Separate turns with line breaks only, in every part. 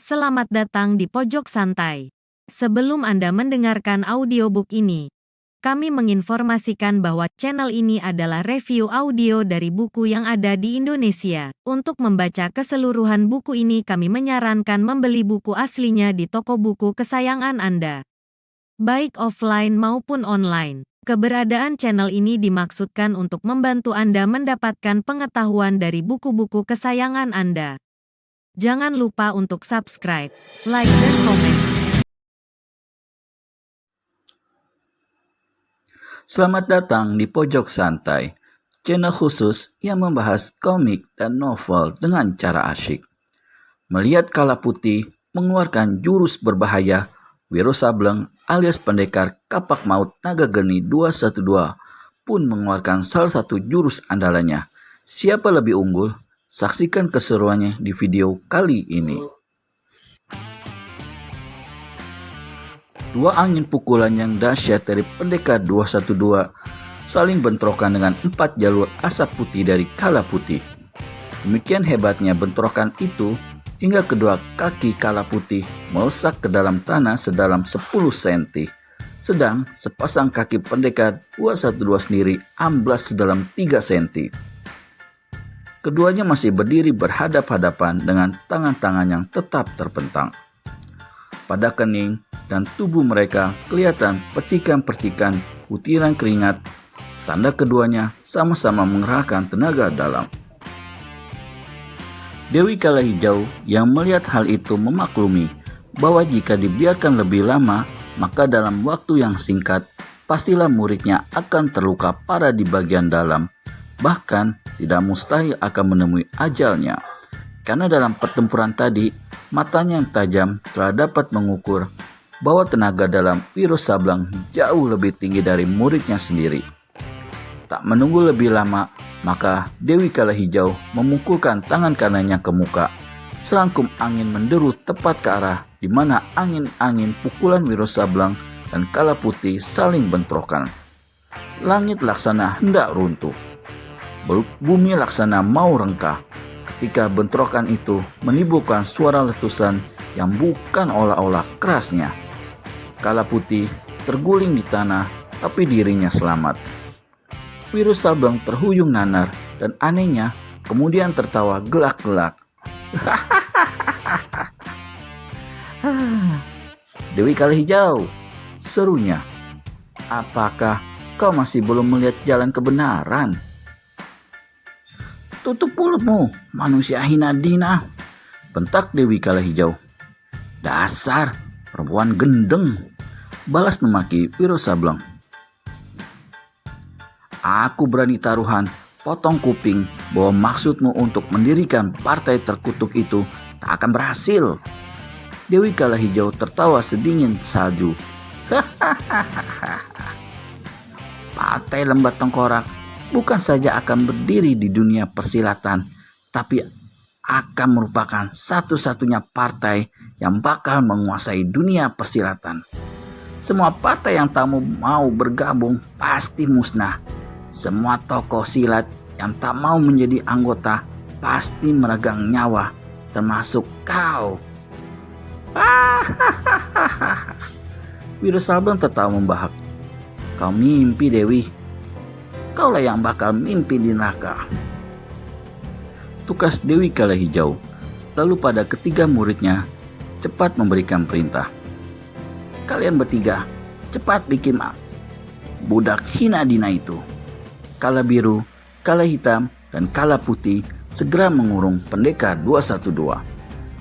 Selamat datang di Pojok Santai. Sebelum Anda mendengarkan audiobook ini, kami menginformasikan bahwa channel ini adalah review audio dari buku yang ada di Indonesia. Untuk membaca keseluruhan buku ini, kami menyarankan membeli buku aslinya di toko buku kesayangan Anda, baik offline maupun online. Keberadaan channel ini dimaksudkan untuk membantu Anda mendapatkan pengetahuan dari buku-buku kesayangan Anda. Jangan lupa untuk subscribe, like, dan komen.
Selamat datang di Pojok Santai, channel khusus yang membahas komik dan novel dengan cara asyik. Melihat Kala Putih mengeluarkan jurus berbahaya, Wiro Sableng alias pendekar kapak maut naga geni 212 pun mengeluarkan salah satu jurus andalannya. Siapa lebih unggul? Saksikan keseruannya di video kali ini. Dua angin pukulan yang dahsyat dari pendekar 212 saling bentrokan dengan 4 jalur asap putih dari Kala Putih. Demikian hebatnya bentrokan itu hingga kedua kaki Kala Putih melesak ke dalam tanah sedalam 10 cm. Sedang sepasang kaki pendekar 212 sendiri amblas sedalam 3 cm. Keduanya masih berdiri berhadap-hadapan dengan tangan-tangan yang tetap terpentang. Pada kening dan tubuh mereka kelihatan percikan-percikan butiran keringat, tanda keduanya sama-sama mengerahkan tenaga dalam. Dewi Kala Hijau yang melihat hal itu memaklumi bahwa jika dibiarkan lebih lama, maka dalam waktu yang singkat, pastilah muridnya akan terluka parah di bagian dalam. Bahkan tidak mustahil akan menemui ajalnya. Karena dalam pertempuran tadi, matanya yang tajam telah dapat mengukur bahwa tenaga dalam Wiro Sableng jauh lebih tinggi dari muridnya sendiri. Tak menunggu lebih lama, maka Dewi Kala Hijau memukulkan tangan kanannya ke muka. Serangkum angin menderu tepat ke arah di mana angin-angin pukulan Wiro Sableng dan Kala Putih saling bentrokan. Langit laksana hendak runtuh. Bumi laksana mau rengkah ketika bentrokan itu menimbulkan suara letusan yang bukan olah-olah kerasnya. Kala Putih terguling di tanah, tapi dirinya selamat. Wiro Sableng terhuyung nanar dan anehnya kemudian tertawa gelak-gelak. Dewi Kala Hijau, serunya. Apakah kau masih belum melihat jalan kebenaran? Tutup mulutmu, manusia hina dina, bentak Dewi Kala Hijau. Dasar perempuan gendeng, balas memaki Wiro Sableng. Aku berani taruhan potong kuping bahwa maksudmu untuk mendirikan partai terkutuk itu tak akan berhasil. Dewi Kala Hijau tertawa sedingin salju. Partai Lembat Tengkorak bukan saja akan berdiri di dunia persilatan, tapi akan merupakan satu-satunya partai yang bakal menguasai dunia persilatan. Semua partai yang tak mau bergabung pasti musnah. Semua tokoh silat yang tak mau menjadi anggota pasti meregang nyawa, termasuk kau. Wiro Sableng tertawa membahak. Kau mimpi, Dewi. Kaulah yang bakal mimpi di neraka. Tukas Dewi Kala Hijau. Lalu pada ketiga muridnya cepat memberikan perintah. Kalian bertiga cepat bikin budak hina dina itu. Kala Biru, Kala Hitam, dan Kala Putih segera mengurung pendekar 212.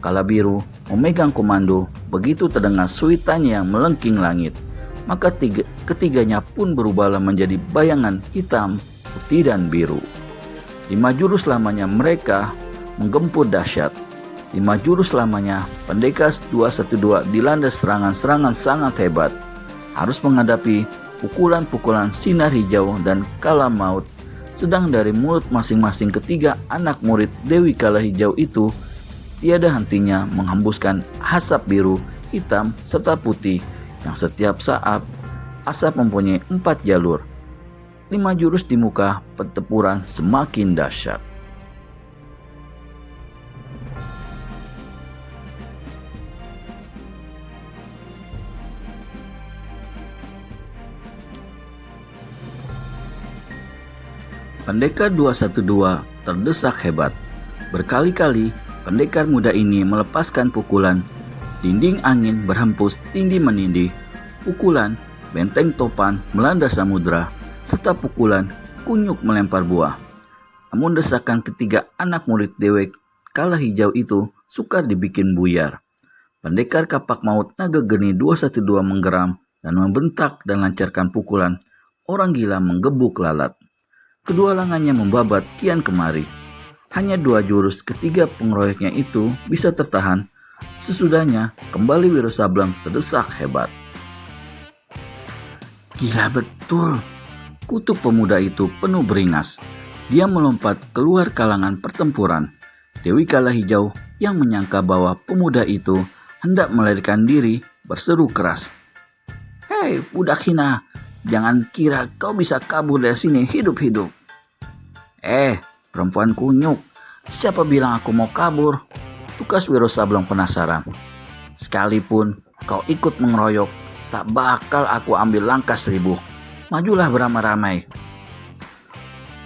Kala Biru memegang komando begitu terdengar suitannya yang melengking langit. Maka ketiganya pun berubahlah menjadi bayangan hitam, putih, dan biru. 5 jurus lamanya mereka menggempur dahsyat. 5 jurus lamanya pendekar 212 dilanda serangan-serangan sangat hebat. Harus menghadapi pukulan-pukulan sinar hijau dan kala maut. Sedang dari mulut masing-masing ketiga anak murid Dewi Kala Hijau itu tiada hentinya menghembuskan asap biru, hitam, serta putih yang setiap saat asap mempunyai 4 jalur. 5 jurus di muka pertempuran semakin dahsyat. Pendekar 212 terdesak hebat. Berkali-kali pendekar muda ini melepaskan pukulan. Dinding angin berhempus tindih menindih. Pukulan benteng topan melanda samudera, serta pukulan kunyuk melempar buah. Namun desakan ketiga anak murid Dewi Kala Hijau itu sukar dibikin buyar. Pendekar kapak maut naga geni 212 menggeram dan membentak dan lancarkan pukulan. Orang gila menggebuk lalat. Kedua lengannya membabat kian kemari. Hanya 2 jurus ketiga pengeroyoknya itu bisa tertahan. Sesudahnya kembali Wiro Sableng terdesak hebat. Gila betul. Kutuk pemuda itu penuh beringas. Dia melompat keluar kalangan pertempuran. Dewi Kala Hijau yang menyangka bahwa pemuda itu hendak melarikan diri berseru keras. Hei budak hina, jangan kira kau bisa kabur dari sini hidup-hidup. Perempuan kunyuk, siapa bilang aku mau kabur? Tukas Wiro Sableng penasaran. Sekalipun kau ikut mengeroyok, tak bakal aku ambil langkah 1000. Majulah beramai-ramai.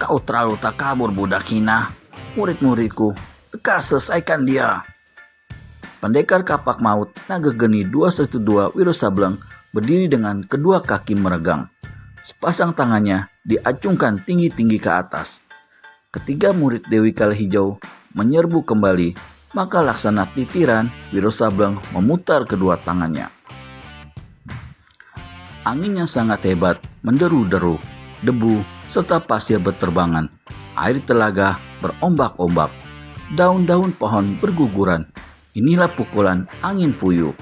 Kau terlalu tak kabur budak hina. Murid-muridku, lekas selesaikan dia. Pendekar kapak maut naga geni 212 Wiro Sableng berdiri dengan kedua kaki meregang. Sepasang tangannya diacungkan tinggi-tinggi ke atas. Ketiga murid Dewi Kala Hijau menyerbu kembali, maka laksana titiran Wiro Sableng memutar kedua tangannya. Angin yang sangat hebat menderu-deru, debu serta pasir berterbangan. Air telaga berombak-ombak, daun-daun pohon berguguran. Inilah pukulan angin puyuh.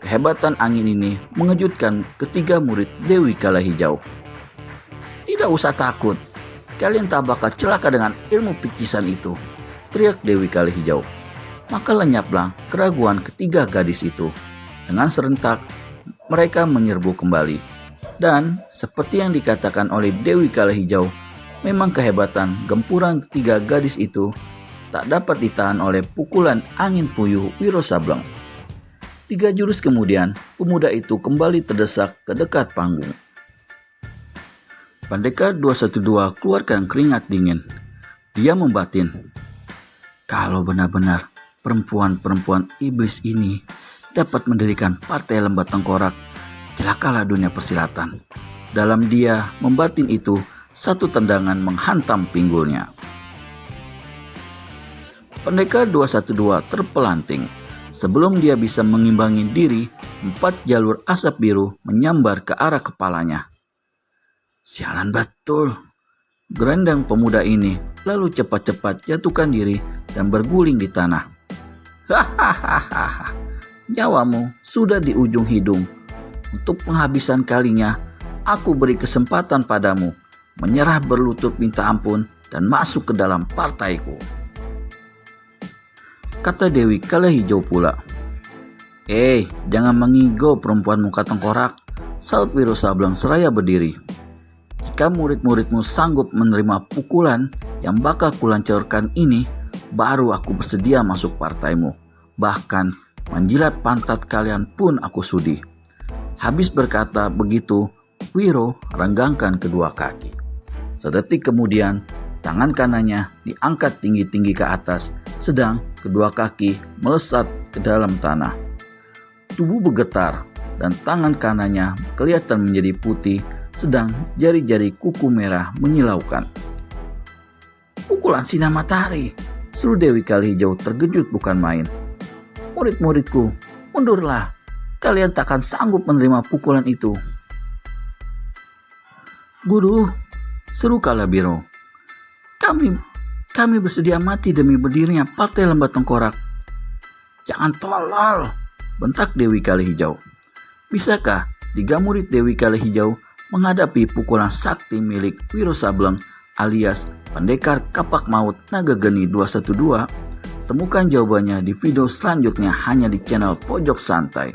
Kehebatan angin ini mengejutkan ketiga murid Dewi Kala Hijau. Tidak usah takut, kalian tak bakal celaka dengan ilmu picisan itu, teriak Dewi Kala Hijau. Maka lenyaplah keraguan ketiga gadis itu. Dengan serentak, mereka menyerbu kembali. Dan seperti yang dikatakan oleh Dewi Kala Hijau, memang kehebatan gempuran ketiga gadis itu tak dapat ditahan oleh pukulan angin puyuh Wiro Sableng. 3 jurus kemudian, pemuda itu kembali terdesak ke dekat panggung. Pendekar 212 keluarkan keringat dingin. Dia membatin, kalau benar-benar perempuan-perempuan iblis ini dapat mendirikan partai Lembat Tengkorak, celakalah dunia persilatan. Dalam dia membatin itu, satu tendangan menghantam pinggulnya. Pendekar 212 terpelanting. Sebelum dia bisa mengimbangi diri, 4 jalur asap biru menyambar ke arah kepalanya. Sialan betul. Gerendang pemuda ini lalu cepat-cepat jatuhkan diri dan berguling di tanah. Hahaha, nyawamu sudah di ujung hidung. Untuk penghabisan kalinya, aku beri kesempatan padamu menyerah berlutut minta ampun dan masuk ke dalam partaiku. Kata Dewi Kala Hijau pula. Jangan mengigo perempuan muka tengkorak, saut Wiro Sableng seraya berdiri. Jika murid-muridmu sanggup menerima pukulan yang bakal kulancurkan ini, baru aku bersedia masuk partaimu. Bahkan menjilat pantat kalian pun aku sudi. Habis berkata begitu, Wiro renggangkan kedua kaki. Sedetik kemudian, tangan kanannya diangkat tinggi-tinggi ke atas, sedang kedua kaki melesat ke dalam tanah. Tubuh bergetar dan tangan kanannya kelihatan menjadi putih, sedang jari-jari kuku merah menyilaukan. Pukulan sinar matahari, seru Dewi Kala Hijau terkejut bukan main. Murid-muridku, mundurlah, kalian takkan sanggup menerima pukulan itu. Guru, seru Kalabiro. Kami bersedia mati demi berdirinya partai Lembat Tengkorak. Jangan tolol, bentak Dewi Kala Hijau. Bisakah 3 murid Dewi Kala Hijau menghadapi pukulan sakti milik Wiro Sableng alias pendekar kapak maut naga geni 212? Temukan jawabannya di video selanjutnya hanya di channel Pojok Santai.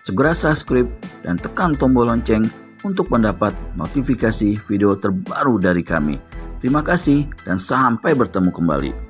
Segera subscribe dan tekan tombol lonceng untuk mendapat notifikasi video terbaru dari kami. Terima kasih dan sampai bertemu kembali.